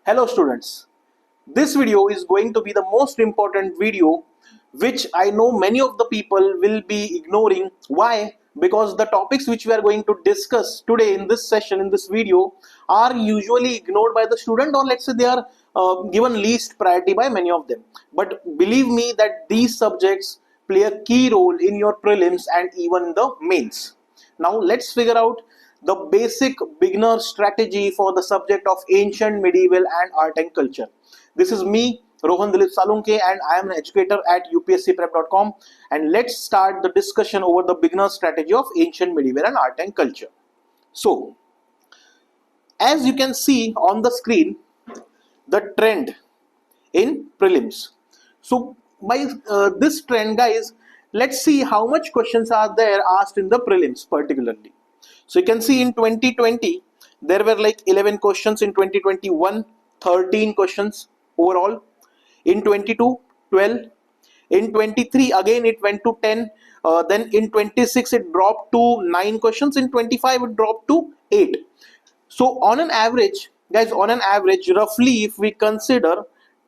Hello students, this video is going to be the most important video which I know many of the people will be ignoring. Why? Because the topics which we are going to discuss today in this session, in this video, are usually ignored by the student, or let's say they are given least priority by many of them. But believe me that these subjects play a key role in your prelims and even the mains. Now let's figure out the basic beginner strategy for the subject of ancient, medieval and art and culture. This is me, Rohan Salunke, and I am an educator at UPSCprep.com, and let's start the discussion over the beginner strategy of ancient, medieval and art and culture. So, as you can see on the screen, the trend in prelims. So by this trend, guys, let's see how much questions are there asked in the prelims particularly. So you can see in 2020 there were like 11 questions, in 2021 13 questions overall, in 22 12, in 23 again it went to 10, then in 26 it dropped to 9 questions, in 25 it dropped to 8. So on an average, guys, on an average, roughly if we consider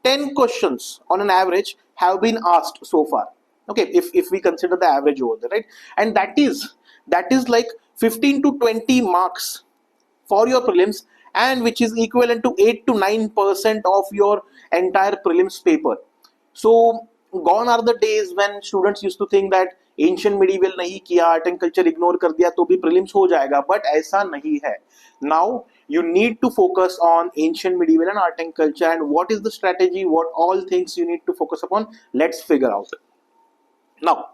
10 questions on an average have been asked so far. Okay, if we consider the average over there, right? And that is like 15 to 20 marks for your prelims, and which is equivalent to 8 to 9% of your entire prelims paper. So gone are the days when students used to think that ancient medieval नहीं किया, art and culture ignore कर दिया तो भी prelims हो जाएगा, but ऐसा नहीं है. Now you need to focus on ancient, medieval and art and culture, and what is the strategy, what all things you need to focus upon, let's figure out now.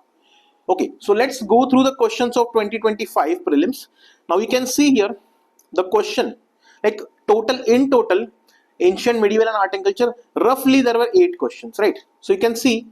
Okay, so let's go through the questions of 2025 prelims. Now you can see here the question, like in total ancient, medieval and art and culture, roughly there were 8 questions, right? So you can see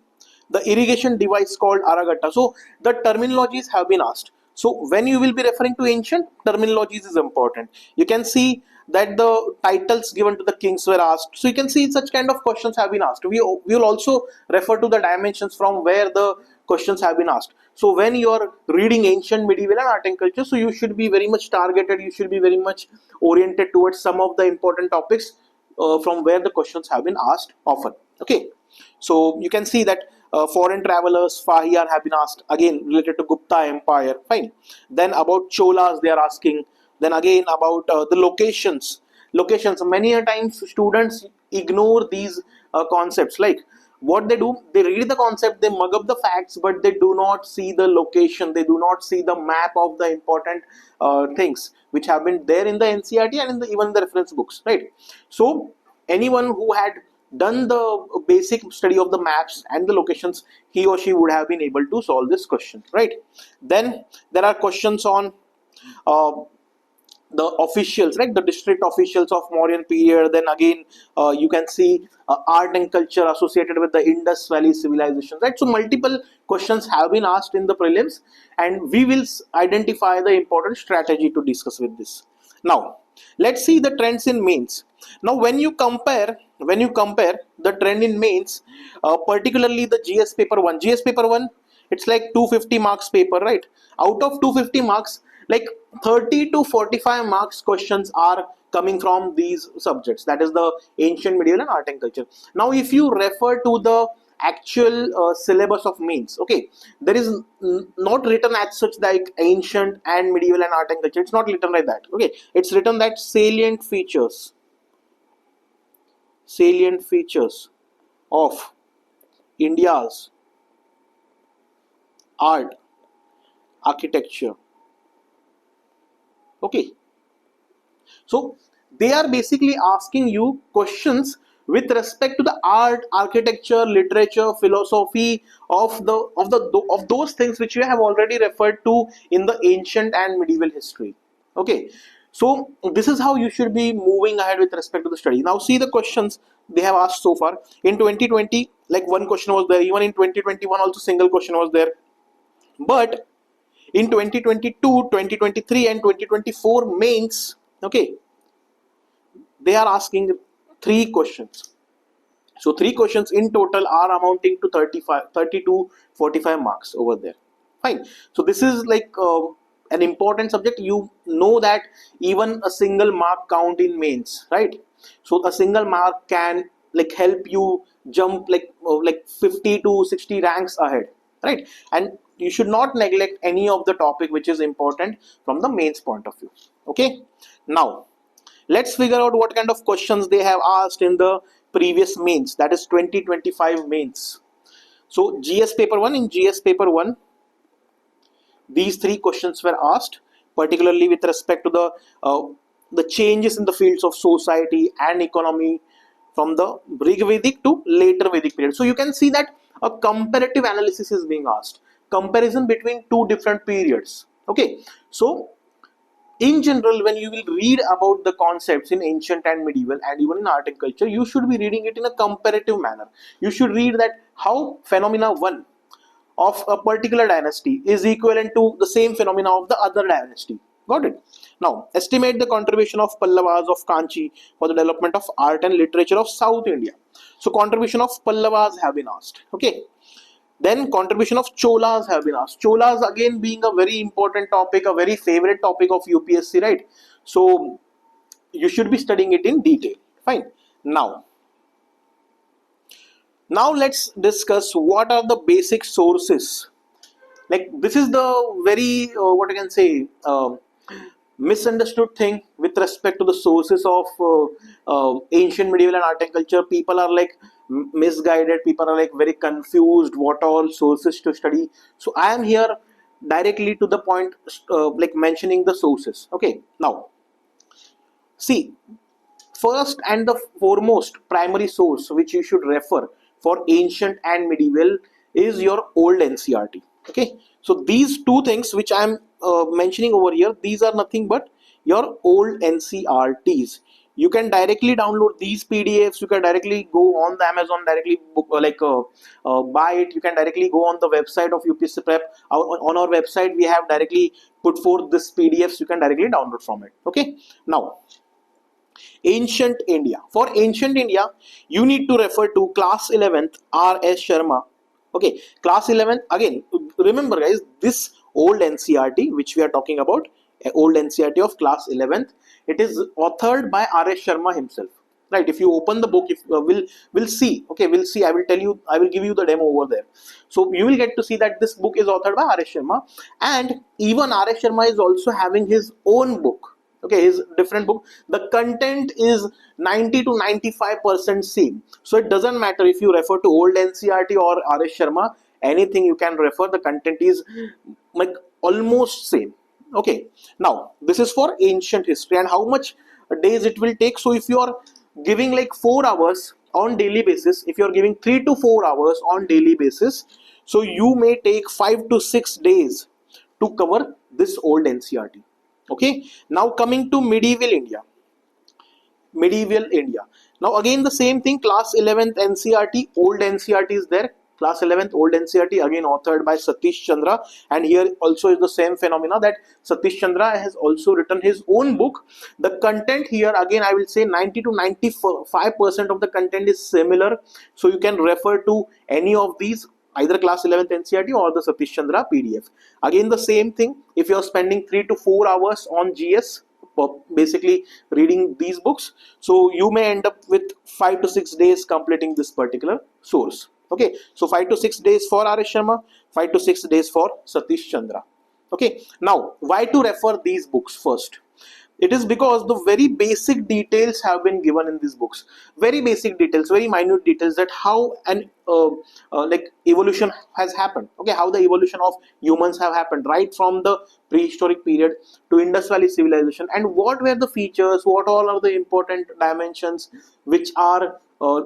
the irrigation device called aragata. So the terminologies have been asked. So when you will be referring to ancient, terminologies is important. You can see that the titles given to the kings were asked. So you can see such kind of questions have been asked. We will also refer to the dimensions from where the questions have been asked. So when you are reading ancient, medieval and art and culture, so you should be very much targeted, you should be very much oriented towards some of the important topics from where the questions have been asked often. Okay, so you can see that foreign travelers, Fahiyar have been asked, again related to Gupta Empire, fine. Then about Cholas they are asking. Then again about the locations. Many a times students ignore these concepts. Like what they do, they read the concept, they mug up the facts, but they do not see the location, they do not see the map of the important things which have been there in the NCERT and in the, even the reference books, right? So anyone who had done the basic study of the maps and the locations, he or she would have been able to solve this question, right? Then there are questions on uh, the officials, right? The district officials of Mauryan period. Then again you can see art and culture associated with the Indus Valley civilization, right? So multiple questions have been asked in the prelims, and we will identify the important strategy to discuss with this. Now let's see the trends in mains. Now when you compare the trend in mains, particularly the GS paper 1, it's like 250 marks paper, right? Out of 250 marks, like 30 to 45 marks questions are coming from these subjects, that is the ancient, medieval and art and culture. Now if you refer to the actual syllabus of mains, okay, there is not written as such like ancient and medieval and art and culture. It's not written like that. Okay, it's written that salient features of India's art, architecture. Okay, so they are basically asking you questions with respect to the art, architecture, literature, philosophy of those things which you have already referred to in the ancient and medieval history. Okay, so this is how you should be moving ahead with respect to the study. Now see the questions they have asked so far. In 2020, like one question was there. Even in 2021 also single question was there. But in 2022, 2023 and 2024 mains, okay, they are asking 3 questions. So 3 questions in total are amounting to 30 to 45 marks over there. Fine. So this is like an important subject. You know that even a single mark count in mains, right? So a single mark can like help you jump like 50 to 60 ranks ahead, right? And you should not neglect any of the topic which is important from the mains point of view. Okay, now let's figure out what kind of questions they have asked in the previous mains, that is 2025 mains. So GS paper 1, in GS paper 1 these three questions were asked, particularly with respect to the changes in the fields of society and economy from the Rigvedic to later Vedic period. So you can see that a comparative analysis is being asked, comparison between two different periods. Okay, so in general, when you will read about the concepts in ancient and medieval and even in art and culture, you should be reading it in a comparative manner. You should read that how phenomena 1 of a particular dynasty is equivalent to the same phenomena of the other dynasty. Got it? Now, estimate the contribution of Pallavas of Kanchi for the development of art and literature of South India. So, contribution of Pallavas have been asked. Okay. Then contribution of Cholas have been asked. Cholas again being a very important topic, a very favorite topic of UPSC, right? So, you should be studying it in detail. Fine. Now let's discuss what are the basic sources. Like this is the very what I can say misunderstood thing with respect to the sources of ancient medieval and art and culture. People are like misguided, people are like very confused what all sources to study. So I am here directly to the point, like mentioning the sources. Okay, now see, first and the foremost primary source which you should refer for ancient and medieval is your old NCRT. Okay, so these two things which I am mentioning over here, these are nothing but your old NCRTs. You can directly download these PDFs. You can directly go on the Amazon, directly book, buy it. You can directly go on the website of UPSC Prep. On our website, we have directly put forth this PDFs. You can directly download from it. Okay, now ancient India. For ancient India, you need to refer to class 11th R.S. Sharma. Okay, class 11th, again, remember guys, this old NCRT which we are talking about, old NCRT of class 11th, it is authored by R.S. Sharma himself. Right, if you open the book, if we'll see, okay, we'll see, I will tell you, I will give you the demo over there. So you will get to see that this book is authored by R.S. Sharma, and even R.S. Sharma is also having his own book. Okay, his different book, the content is 90 to 95% same. So it doesn't matter if you refer to old NCRT or R.S. Sharma, anything you can refer, the content is like almost same. Okay, now this is for ancient history and how much days it will take. So if you are giving like 4 hours on daily basis, if you are giving 3 to 4 hours on daily basis, so you may take 5 to 6 days to cover this old NCRT. Okay, now coming to medieval India. Now again the same thing, class 11th NCRT, old NCRT is there. Class 11th old NCRT again authored by Satish Chandra, and here also is the same phenomena that Satish Chandra has also written his own book. The content here again I will say 90 to 95% of the content is similar, so you can refer to any of these, either class 11th NCRT or the Satish Chandra PDF. Again the same thing, if you are spending 3 to 4 hours on GS basically reading these books, so you may end up with 5 to 6 days completing this particular source. Okay, so 5 to 6 days for R.S. Sharma, 5 to 6 days for Satish Chandra. Okay, now why to refer these books first? It is because the very basic details have been given in these books, very basic details, very minute details, that how an like evolution has happened. Okay, how the evolution of humans have happened right from the prehistoric period to Indus Valley civilization, and what were the features, what all are the important dimensions which are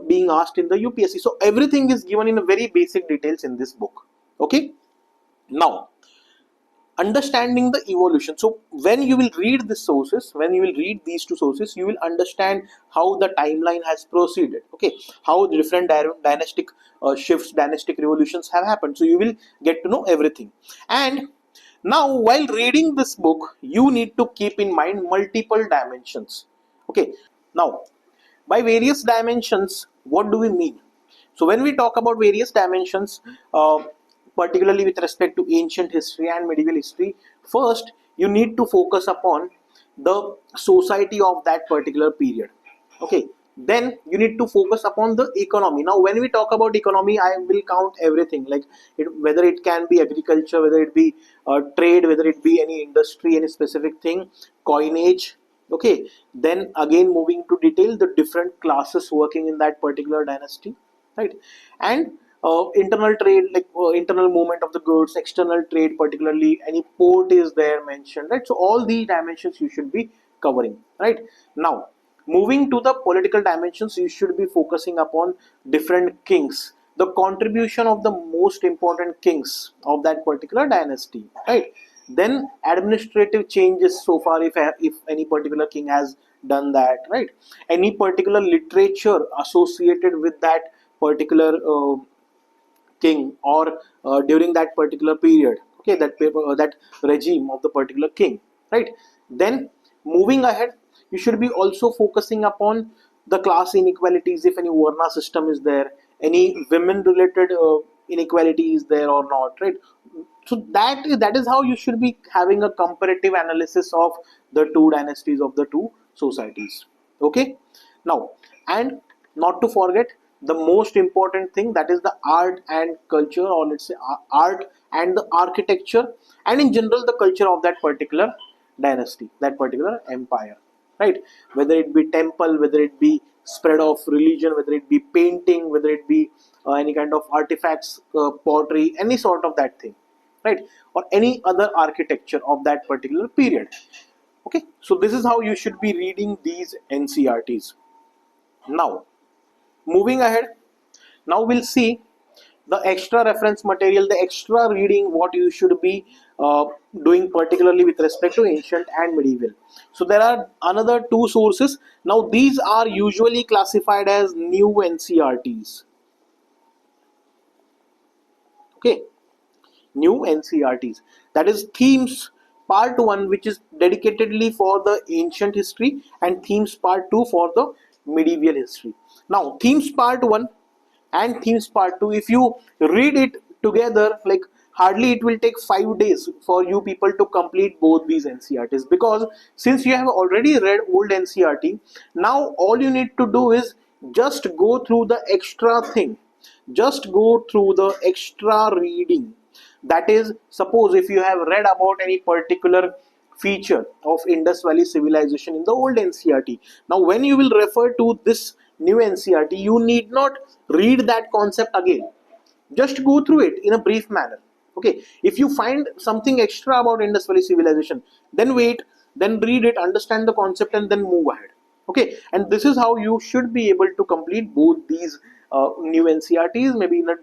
being asked in the UPSC. So everything is given in a very basic details in this book. Okay, now understanding the evolution. So when you will read the sources, when you will read these two sources, you will understand how the timeline has proceeded. Okay, how the different dynastic shifts, dynastic revolutions have happened. So you will get to know everything. And now while reading this book, you need to keep in mind multiple dimensions. Okay, now by various dimensions, what do we mean? So when we talk about various dimensions, particularly with respect to ancient history and medieval history, first you need to focus upon the society of that particular period. Okay, then you need to focus upon the economy. Now when we talk about economy, I will count everything, like whether it can be agriculture, whether it be trade, whether it be any industry, any specific thing, coinage. Okay, then again moving to detail the different classes working in that particular dynasty, right? And internal trade, like internal movement of the goods, external trade, particularly any port is there mentioned, right? So all these dimensions you should be covering, right? Now moving to the political dimensions, you should be focusing upon different kings, the contribution of the most important kings of that particular dynasty, right? Then administrative changes so far, if any particular king has done that, right? Any particular literature associated with that particular king, or during that particular period, okay, that paper, that regime of the particular king, right? Then moving ahead, you should be also focusing upon the class inequalities, if any varna system is there, any women related inequality is there or not, right? So that is how you should be having a comparative analysis of the two dynasties, of the two societies. Okay, now, and not to forget the most important thing, that is the art and culture, or let's say art and the architecture, and in general the culture of that particular dynasty, that particular empire, right? Whether it be temple, whether it be spread of religion, whether it be painting, whether it be any kind of artifacts, pottery, any sort of that thing, right? Or any other architecture of that particular period. Okay, so this is how you should be reading these NCRTs. Now moving ahead, now we'll see the extra reference material, the extra reading what you should be doing, particularly with respect to ancient and medieval. So there are another two sources. Now these are usually classified as new NCRTs. Okay, new NCRTs, that is themes part 1, which is dedicatedly for the ancient history, and themes part 2 for the medieval history. Now themes part 1 and themes part 2, if you read it together, like hardly it will take 5 days for you people to complete both these NCRTs, because since you have already read old NCRT, now all you need to do is just go through the extra thing, just go through the extra reading. That is, suppose if you have read about any particular feature of Indus Valley civilization in the old NCRT, now when you will refer to this new NCRT, you need not read that concept again. Just go through it in a brief manner. Okay, if you find something extra about Indus Valley civilization, then wait, then read it, understand the concept, and then move ahead. Okay, and this is how you should be able to complete both these new NCRTs, maybe in a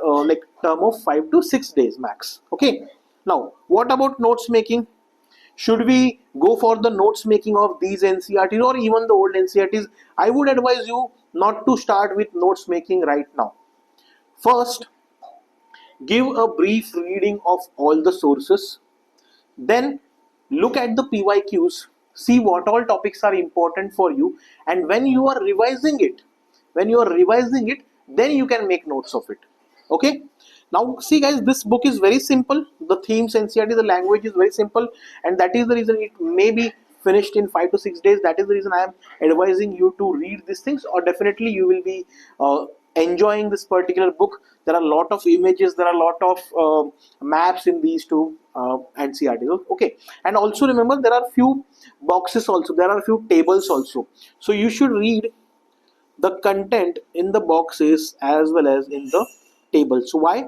like term of 5 to 6 days max. Okay, now what about notes making? Should we go for the notes making of these NCRTs or even the old NCRTs? I would advise you not to start with notes making right now. First, give a brief reading of all the sources, then look at the PYQs, see what all topics are important for you, and when you are revising it, then you can make notes of it. Okay, now see guys, this book is very simple, the themes NCRT, the language is very simple, and that is the reason it may be finished in 5 to 6 days. That is the reason I am advising you to read these things, or definitely you will be enjoying this particular book. There are a lot of images, there are a lot of maps in these two NCRTs. Okay, and also remember there are few boxes also, there are few tables also, so you should read the content in the boxes as well as in the tables. Why?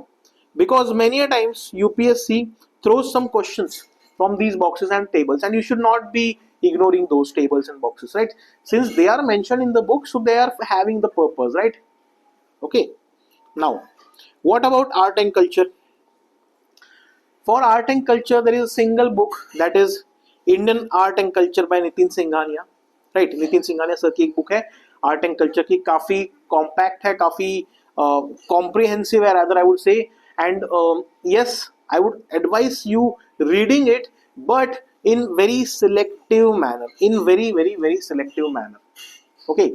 Because many a times UPSC throws some questions from these boxes and tables, and you should not be ignoring those tables and boxes, right? Since they are mentioned in the book, so they are having the purpose, right? Okay, now what about art and culture? For art and culture, there is a single book, that is Indian Art and Culture by Nitin Singhania, right? Nitin Singhania sir की एक book है art and culture की, काफी compact है, काफी comprehensive है rather I would say, and yes, I would advise you reading it, but in very selective manner, in very selective manner. Okay,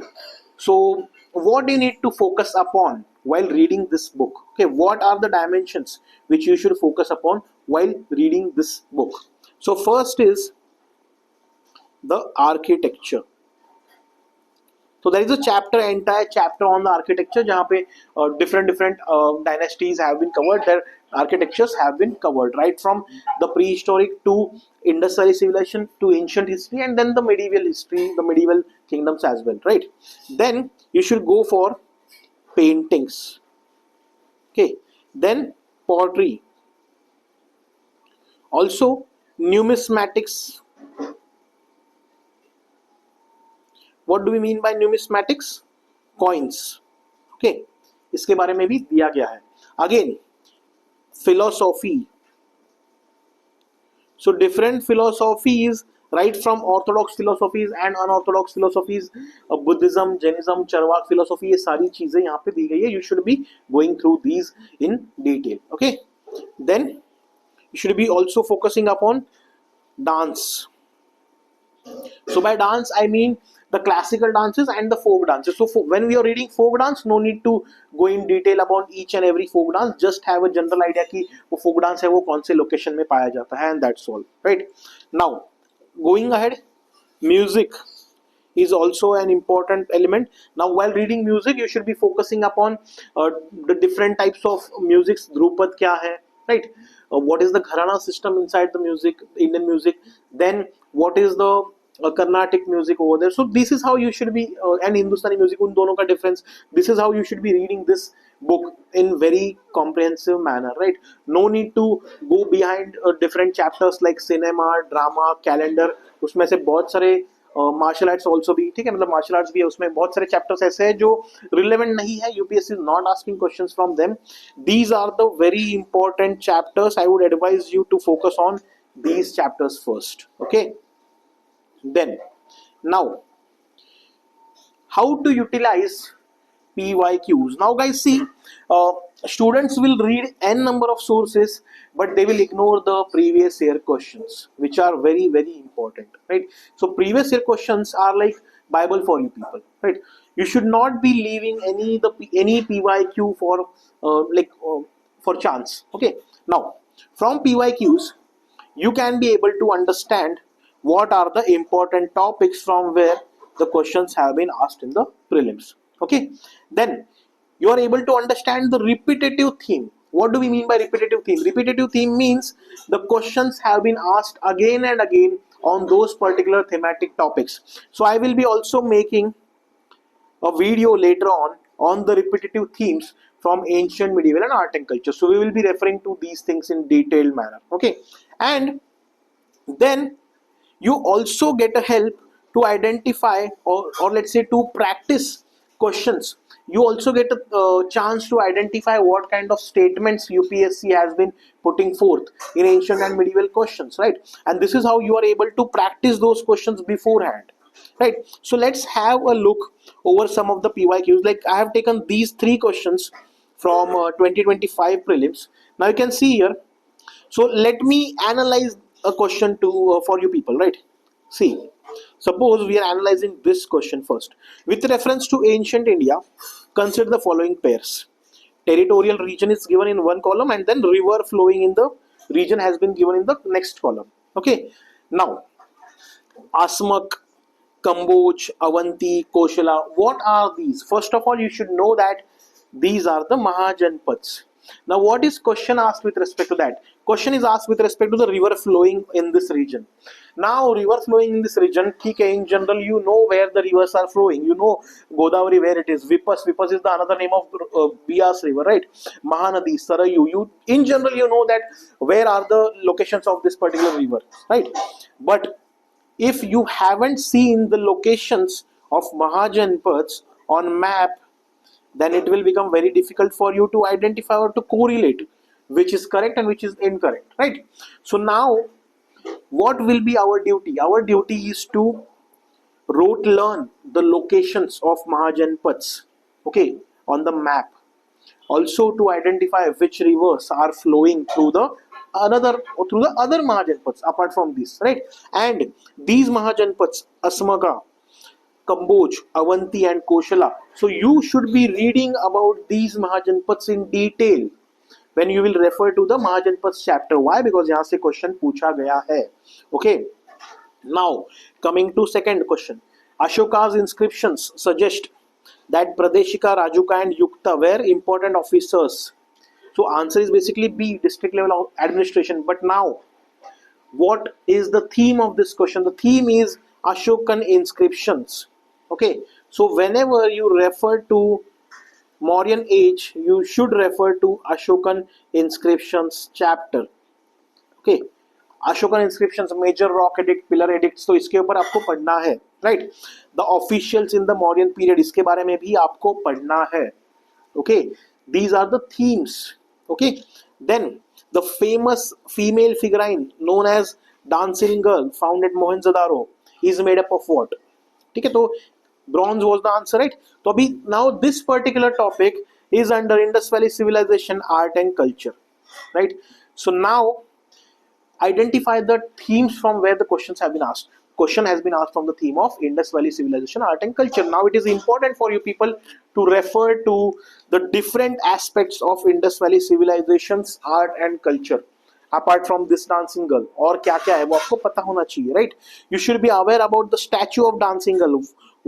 so what do you need to focus upon while reading this book? Okay, what are the dimensions which you should focus upon while reading this book? So first is the architecture. So there is a chapter, entire chapter on the architecture, जहाँ पे different dynasties have been covered. Their architectures have been covered, right from the prehistoric to industrial civilization to ancient history, and then the medieval history, the medieval kingdoms as well, right? Then you should go for paintings. Okay, then pottery, also numismatics. What do we mean by numismatics? Coins. Okay, इसके बारे में भी दिया गया है. Again, philosophy. So different philosophies, right from orthodox philosophies and unorthodox philosophies, Buddhism, Jainism, Charvak philosophy, ये सारी चीजें यहाँ पे दी गई है. You should be going through these in detail. Okay, then you should be also focusing upon dance. So by dance I mean the classical dances and the folk dances. So when we are reading folk dance, no need to go in detail about each and every folk dance. Just have a general idea कि वो folk dance है वो कौन से location में पाया जाता है, and that's all, right? Now going ahead, music is also an important element. Now while reading music, you should be focusing upon the different types of music. Drupad क्या है, right? What is the gharana system inside the music, Indian music? Then what is the Carnatic music over there? So this is how you should be, and Hindustani music, उन दोनों का difference. This is how you should be reading this book in very comprehensive manner, right? No need to go behind different chapters like cinema, drama, calendar. उसमें से बहुत सारे martial arts also भी, ठीक है, मतलब मार्शल आर्ट्स भी है, उसमें बहुत सारे चैप्टर्स ऐसे हैं जो रिलेवेंट नहीं है. UPSC is not asking questions from them. These are the very important chapters. I would advise you to focus on these chapters first. Okay, then now how to utilize PYQs. Now guys, see, students will read n number of sources, but they will ignore the previous year questions, which are very important, right? So previous year questions are like Bible for you people, right? You should not be leaving any PYQ for chance. Okay, now from PYQs you can be able to understand what are the important topics from where the questions have been asked in the prelims. Okay, then you are able to understand the repetitive theme. What do we mean by repetitive theme? Repetitive theme means the questions have been asked again and again on those particular thematic topics. So I will be also making a video later on the repetitive themes from ancient, medieval and art and culture. So we will be referring to these things in detailed manner. Okay, and then you also get a help to identify or let's say to practice questions. You also get a chance to identify what kind of statements UPSC has been putting forth in ancient and medieval questions, right? And this is how you are able to practice those questions beforehand, right? So let's have a look over some of the PYQs. Like I have taken these 3 questions from 2025 prelims. Now you can see here. So let me analyze a question to for you people, right? See, suppose we are analyzing this question first. With reference to ancient India, consider the following pairs. Territorial region is given in one column and then river flowing in the region has been given in the next column. Okay, now Asmak, Kamboj, Avanti, Koshala, what are these? First of all, you should know that these are the Mahajanpads. Now what is question asked with respect to that? Question is asked with respect to the river flowing in this region. Now river flowing in this region, okay, in general you know where the rivers are flowing. You know Godavari where it is, Vipas is the another name of Bias river, right? Mahanadi, Sarayu, you in general you know that where are the locations of this particular river, right? But if you haven't seen the locations of Mahajanpads on map, then it will become very difficult for you to identify or to correlate which is correct and which is incorrect, right? So now what will be our duty? Our duty is to rote learn the locations of Mahajanpads, okay, on the map. Also to identify which rivers are flowing through the other Mahajanpads apart from this, right? And these Mahajanpads, Asmaga, Kamboj, Avanti and Koshala. So you should be reading about these Mahajanpads in detail when you will refer to the Mahajanpads chapter. Why? Because यहाँ से question पूछा गया है. Okay. Now coming to second question. Ashoka's inscriptions suggest that Pradeshika, Rajuka and Yukta were important officers. So answer is basically B, district level of administration. But now, what is the theme of this question? The theme is Ashokan inscriptions. Okay, so whenever you refer to Mauryan age, you should refer to Ashokan inscriptions chapter. Okay, Ashokan inscriptions, major rock edict, pillar edicts, तो इसके ऊपर आपको पढ़ना है, right. The officials in the Mauryan period, इसके बारे में भी आपको पढ़ना है. Okay, these are the themes. Okay, then the famous female figurine known as dancing girl found at Mohenjodaro is made up of what. ठीक है, तो bronze was the answer, right. तो अभी now this particular topic is under Indus valley civilisation, art and culture, right. So now identify the themes from where the questions have been asked. Question has been asked from the theme of Indus Valley Civilization, Art and Culture. Now it is important for you people to refer to the different aspects of Indus Valley Civilization's art and culture. Apart from this dancing girl, और क्या क्या है वो आपको पता होना चाहिए, right? You should be aware about the statue of dancing girl,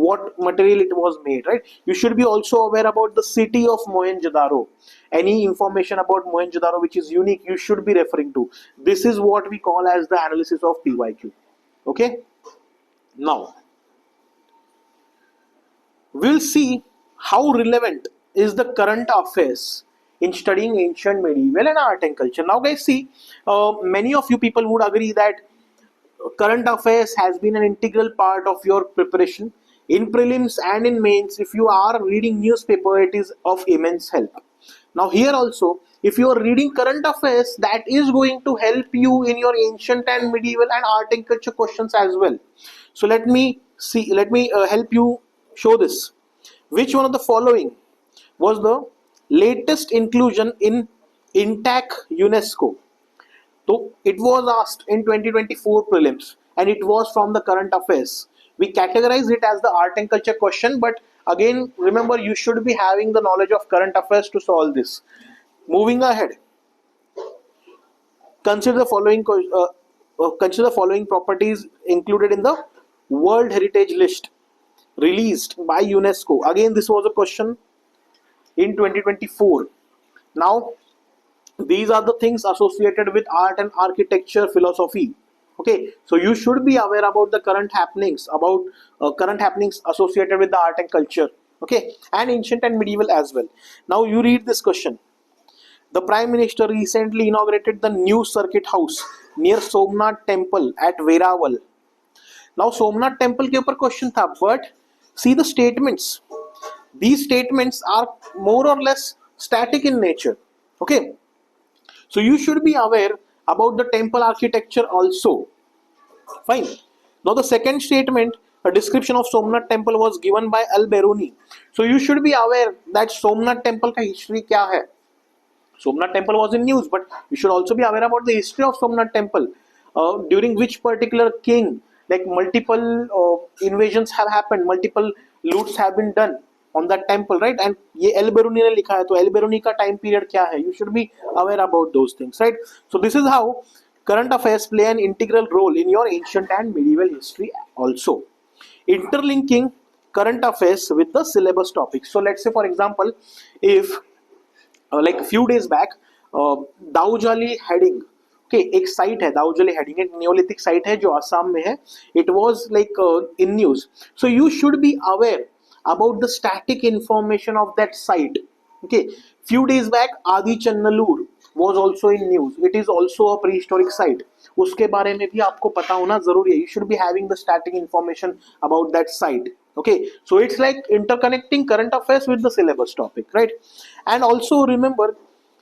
what material it was made, right? You should be also aware about the city of Mohenjo-daro. Any information about Mohenjo-daro which is unique, you should be referring to. This is what we call as the analysis of PYQ. Okay? Now, we'll see how relevant is the current affairs in studying ancient, medieval and art and culture. Now guys, see, many of you people would agree that current affairs has been an integral part of your preparation in prelims and in mains. If you are reading newspaper, it is of immense help. Now here also, if you are reading current affairs, that is going to help you in your ancient and medieval and art and culture questions as well. So let me help you show this. Which one of the following was the latest inclusion in INTAC UNESCO? So it was asked in 2024 prelims and it was from the current affairs. We categorize it as the art and culture question, but again remember, you should be having the knowledge of current affairs to solve this. Moving ahead, consider the following properties included in the World Heritage List released by UNESCO. Again, this was a question in 2024. Now, these are the things associated with art and architecture philosophy. Okay, so you should be aware about the current happenings associated with the art and culture. Okay, and ancient and medieval as well. Now you read this question. The Prime Minister recently inaugurated the new circuit house near Somnath Temple at Veraval. Now Somnath Temple के ऊपर question था, but see the statements. These statements are more or less static in nature. Okay, so you should be aware about the temple architecture also. Fine. Now the second statement, a description of Somnath Temple was given by Al-Biruni. So you should be aware that Somnath Temple का history क्या है. Somnath Temple was in news, but you should also be aware about the history of Somnath Temple. During which particular king, like multiple invasions have happened, multiple loots have been done on that temple, right? And ये Al-Biruni ने लिखा है, तो Al-Biruni का time period क्या है? You should be aware about those things, right? So this is how current affairs play an integral role in your ancient and medieval history also. Interlinking current affairs with the syllabus topics. So let's say for example, if like few days back, Daojali Hading, okay, एक site है दाऊजाली हेडिंग, एक neolithic site है जो असम में है. It was like in news. So you should be aware about the static information of that site. Okay, few days back Adi Channalur was also in news. It is also a prehistoric site. उसके बारे में भी आपको पता होना जरूरी है. You should be having the static information about that site. Okay, so it's like interconnecting current affairs with the syllabus topic, right? And also remember,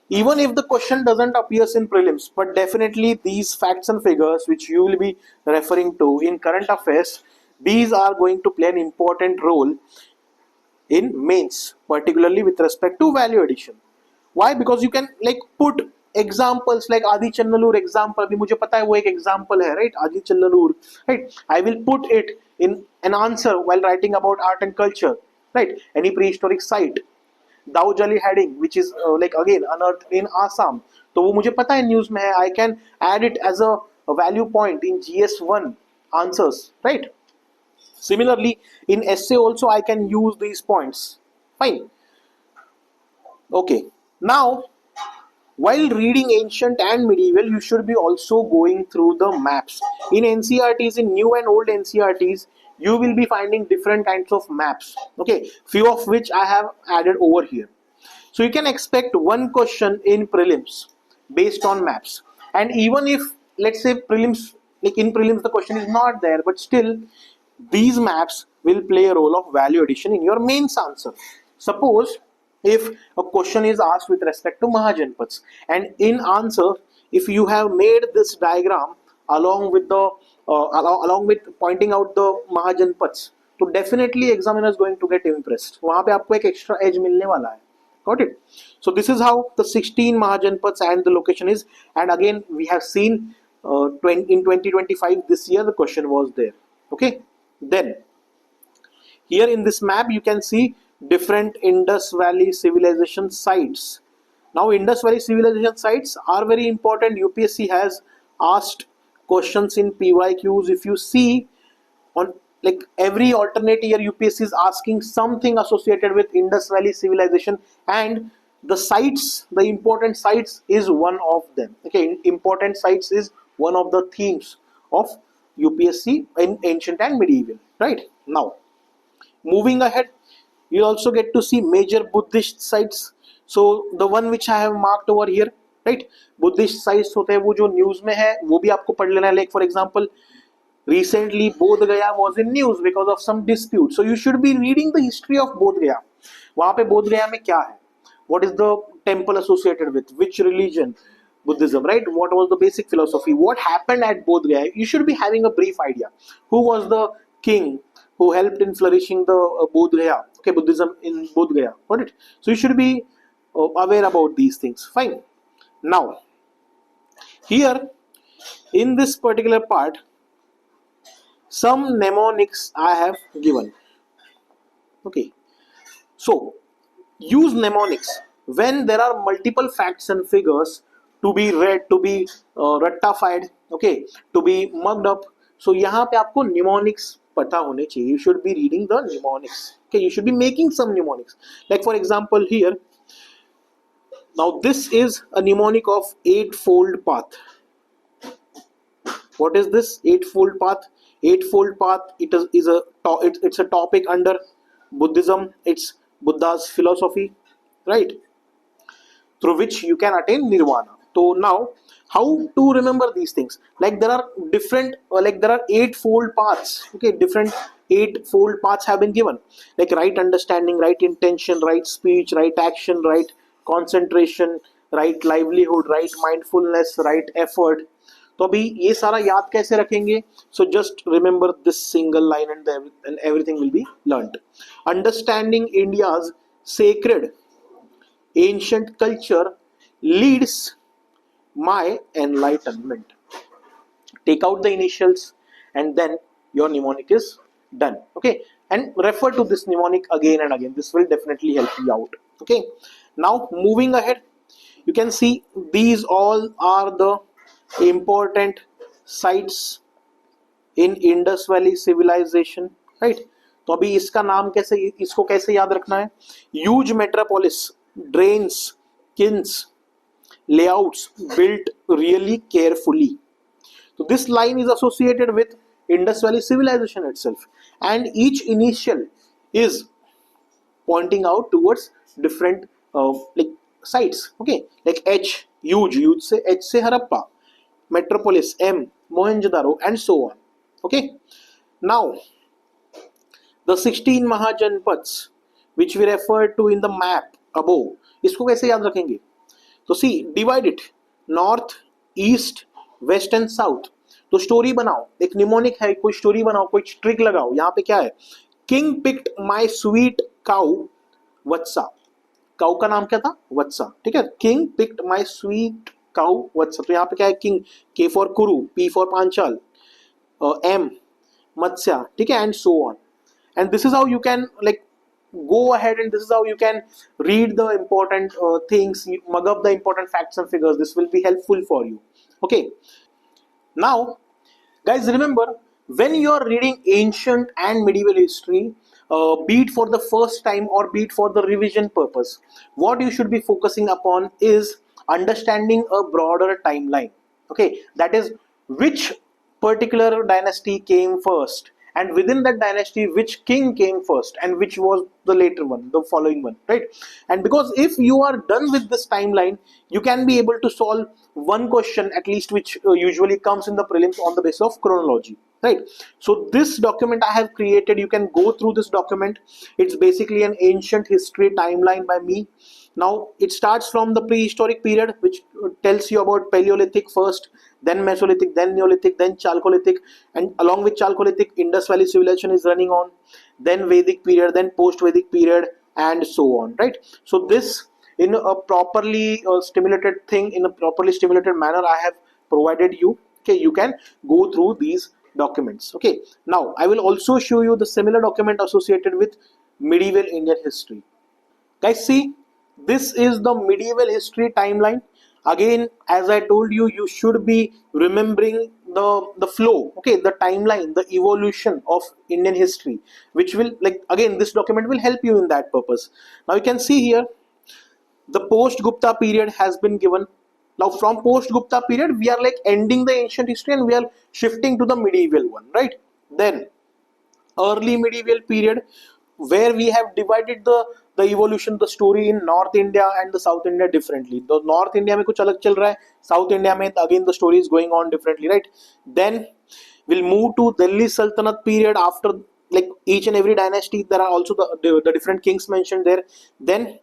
even if the question doesn't appear in prelims, but definitely these facts and figures which you will be referring to in current affairs, these are going to play an important role in mains, particularly with respect to value addition. Why? Because you can like put examples like Adi Channalur example. अभी मुझे पता है वो एक example है, right? Adi Channalur, right? I will put it in an answer while writing about art and culture, right? Any prehistoric site, दाऊजाली heading, which is like again unearthed in Assam. तो वो मुझे पता है न्यूज में है. I can add it as a value point in GS1 answers, right? Similarly, in essay also I can use these points. Fine. Okay. Now, while reading ancient and medieval, you should be also going through the maps. In NCRTs, in new and old NCRTs, you will be finding different kinds of maps. Okay, few of which I have added over here. So you can expect one question in prelims based on maps. And even if, let's say, prelims, like in prelims the question is not there, but still these maps will play a role of value addition in your mains answer. Suppose if a question is asked with respect to Mahajanpads, and in answer if you have made this diagram along with the along with pointing out the Mahajanpads, तो definitely examiner is going to get impressed. वहाँ पे आपको एक extra edge मिलने वाला है. Got it? So this is how the 16 Mahajanpads and the location is. And again, we have seen in 2025 this year the question was there. Okay. Then here in this map you can see different Indus Valley civilization sites. Now Indus Valley civilization sites are very important. UPSC has asked questions in PYQs. If you see on like every alternate year, UPSC is asking something associated with Indus Valley civilization, and the sites, the important sites is one of them. Okay, important sites is one of the themes of UPSC in ancient and medieval. Right now, moving ahead, you also get to see major Buddhist sites. So the one which I have marked over here, right? Buddhist sites होते हैं वो जो news में है वो भी आपको पढ़ लेना है. Like for example, recently Bodh Gaya was in news because of some dispute. So you should be reading the history of Bodh Gaya. वहाँ पे बोध गया में क्या है? What is the temple associated with? Which religion? Buddhism, right? What was the basic philosophy? What happened at Bodh Gaya? You should be having a brief idea. Who was the king who helped in flourishing the Bodh Gaya? Okay, Buddhism in Bodh Gaya. Got it? So you should be aware about these things. Fine. Now, here in this particular part, some mnemonics I have given. Okay, so use mnemonics when there are multiple facts and figures to be read, to be rectified, okay, to be mugged up. So यहाँ पे आपको mnemonics पता होने चाहिए. You should be reading the mnemonics. Okay, you should be making some mnemonics. Like for example here, now this is a mnemonic of eightfold path. What is this eightfold path? Eightfold path, it's a topic under Buddhism. It's Buddha's philosophy, right, through which you can attain nirvana. So now, how to remember these things? Like there are different, like there are eightfold paths. Okay, different eightfold paths have been given. Like right understanding, right intention, right speech, right action, right concentration, right livelihood, right mindfulness, right effort. तो अभी ये सारा याद कैसे रखेंगे? So just remember this single line and everything will be learned. Understanding India's sacred ancient culture leads my enlightenment. Take out the initials and then your mnemonic is done. Okay, and refer to this mnemonic again and again. This will definitely help you out. Okay, now moving ahead, you can see these all are the important sites in Indus Valley civilization, right? तो अभी इसका नाम कैसे, इसको कैसे याद रखना है? Huge metropolis, drains, kilns, layouts built really carefully. So this line is associated with Indus Valley civilization itself, and each initial is pointing out towards different like sites. Okay, like H, huge से H से Harappa, metropolis M, Mohenjo-daro, and so on. Okay, now the 16 Mahajanpads which we referred to in the map above, इसको कैसे याद रखेंगे? तो see, divide it north, east, west and south. तो story बनाओ, एक निमोनिक है, कोई स्टोरी बनाओ, कोई ट्रिक लगाओ. यहाँ पे क्या है? King picked my sweet cow Vatsa. Cow का नाम क्या था? वत्सा. ठीक है, king picked my sweet cow Vatsa. तो यहाँ पे क्या है? King, K for Kuru, P for Panchal, M Matsya. ठीक है, and so on. And this is how you can like go ahead, and this is how you can read the important things, mug up the important facts and figures. This will be helpful for you. Okay, now guys, remember when you are reading ancient and medieval history, be it for the first time or be it for the revision purpose, what you should be focusing upon is understanding a broader timeline. Okay, that is, which particular dynasty came first, and within that dynasty which king came first and which was the later one, the following one, right? And because if you are done with this timeline, you can be able to solve one question at least, which usually comes in the prelims on the basis of chronology, right? So this document I have created, you can go through this document. It's basically an ancient history timeline by me. Now it starts from the prehistoric period, which tells you about Paleolithic first, then Mesolithic, then Neolithic, then Chalcolithic, and along with Chalcolithic, Indus Valley civilization is running on, then Vedic period, then post-Vedic period, and so on, right? So this, in a properly stimulated thing, in a properly stimulated manner, I have provided you. Okay, you can go through these documents. Okay, now I will also show you the similar document associated with medieval Indian history. Guys, see, this is the medieval history timeline. Again, as I told you, you should be remembering the flow, okay, the timeline, the evolution of Indian history, which will, like, again, this document will help you in that purpose. Now you can see here the post Gupta period has been given. Now from post Gupta period, we are like ending the ancient history and we are shifting to the medieval one, right? Then early medieval period, where we have divided the evolution, the story in North India and the South India differently. The North India में कुछ अलग चल रहा है, South India में again the story is going on differently, right? Then we'll move to Delhi Sultanate period. After, like, each and every dynasty, there are also the different kings mentioned there. Then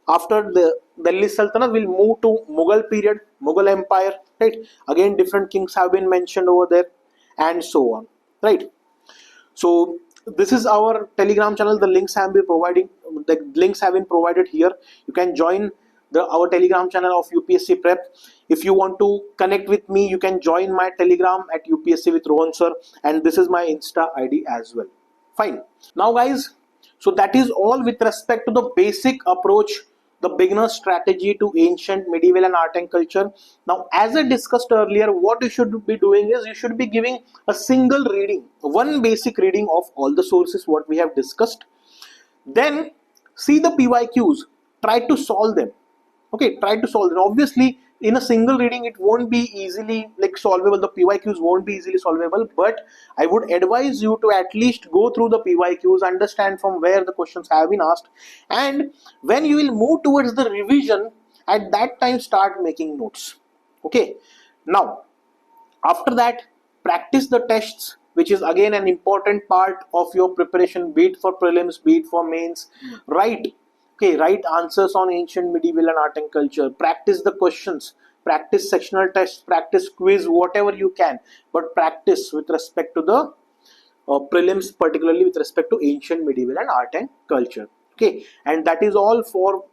after the Delhi Sultanate, we'll move to Mughal period, Mughal Empire, right? Again, different kings have been mentioned over there, and so on, right? So this is our Telegram channel. The links have been providing. The links have been provided here. You can join our Telegram channel of UPSC Prep. If you want to connect with me, you can join my Telegram at UPSC with Rohan sir, and this is my Insta ID as well. Fine. Now, guys, so that is all with respect to the basic approach, the beginner strategy to ancient, medieval, and art and culture. Now, as I discussed earlier, what you should be doing is you should be giving a single reading, one basic reading of all the sources what we have discussed. Then see the PYQs, try to solve them. Okay, try to solve them. Obviously, in a single reading, it won't be easily like solvable. The PYQs won't be easily solvable, but I would advise you to at least go through the PYQs, understand from where the questions have been asked, and when you will move towards the revision, at that time start making notes. Okay, now after that, practice the tests, which is again an important part of your preparation, be it for prelims, be it for mains. Write, okay, write answers on ancient, medieval, and art and culture. Practice the questions, practice sectional tests, practice quiz, whatever you can, but practice with respect to the prelims, particularly with respect to ancient, medieval, and art and culture. Okay, and that is all for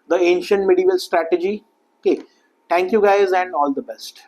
the ancient medieval strategy. Okay, thank you guys and all the best.